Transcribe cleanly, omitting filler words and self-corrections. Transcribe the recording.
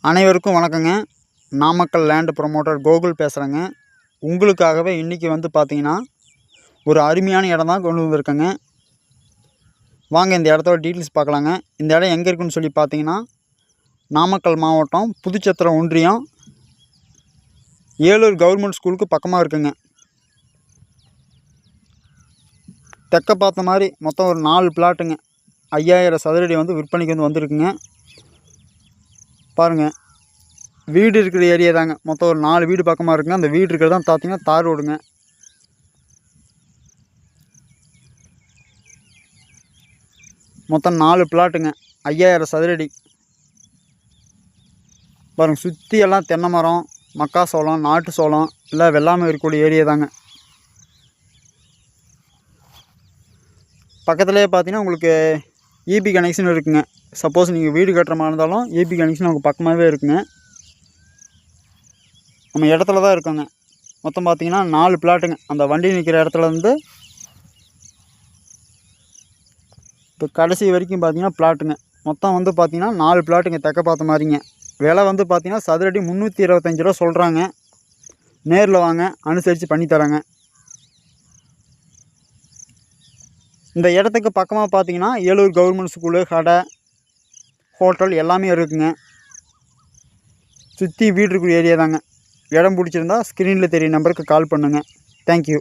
அனைவருக்கும் வணக்கங்க. Namakkal land promoter Gokul பேசுகிறேங்க. உங்களுக்காகவே இன்றைக்கி வந்து பார்த்தீங்கன்னா ஒரு அருமையான இடம் தான் கொண்டு வந்திருக்கேங்க. வாங்க இந்த இடத்தோட டீட்டெயில்ஸ் பார்க்கலாங்க. இந்த இடம் எங்கே இருக்குன்னு சொல்லி பார்த்தீங்கன்னா நாமக்கல் மாவட்டம் புதுச்சத்திரம் ஒன்றியம் ஏலூர் கவர்மெண்ட் ஸ்கூலுக்கு பக்கமாக இருக்குங்க. தெற்க பார்த்த மாதிரி மொத்தம் ஒரு 4 பிளாட்டுங்க. 5000 சதுரடி வந்து விற்பனைக்கு வந்து வந்திருக்குங்க. பாருங்கள், வீடு இருக்கிற ஏரியா தாங்க. மொத்தம் ஒரு 4 வீடு பக்கமாக இருக்குங்க. அந்த வீடு இருக்கிறது தான் பார்த்தீங்கன்னா தார் ரோடுங்க. மொத்தம் 4 பிளாட்டுங்க, 5000 சதுரடி. பாருங்கள், சுற்றி எல்லாம் தென்னை மரம், மக்காசோளம், நாட்டு சோளம் இல்லை வெள்ளாமை இருக்கக்கூடிய ஏரியா தாங்க. பக்கத்துலேயே பார்த்தீங்கன்னா உங்களுக்கு இபி கனெக்ஷன் இருக்குங்க. சப்போஸ் நீங்கள் வீடு கட்டுற மாதிரி இருந்தாலும் இபி கனெக்ஷன் உங்களுக்கு பக்கமாகவே இருக்குங்க. நம்ம இடத்துல தான் இருக்கோங்க. மொத்தம் பார்த்தீங்கன்னா 4 பிளாட்டுங்க. அந்த வண்டி நிற்கிற இடத்துலேருந்து இப்போ கடைசி வரைக்கும் பார்த்தீங்கன்னா பிளாட்டுங்க. மொத்தம் வந்து பார்த்தீங்கன்னா 4 பிளாட்டுங்க தெற்க பார்த்த மாதிரிங்க. விலை வந்து பார்த்தீங்கன்னா சதுரடி 325 ரூபா சொல்கிறாங்க. நேரில் வாங்க, அனுசரித்து பண்ணித்தராங்க. இந்த இடத்துக்கு பக்கமாக பார்த்தீங்கன்னா ஏலூர் கவர்மெண்ட் ஸ்கூலு, கடை, ஹோட்டல் எல்லாமே இருக்குங்க. சுற்றி வீடு இருக்கிற ஏரியா தாங்க. இடம் பிடிச்சிருந்தா ஸ்க்ரீனில் தெரிய நம்பருக்கு கால் பண்ணுங்கள். தேங்க்யூ.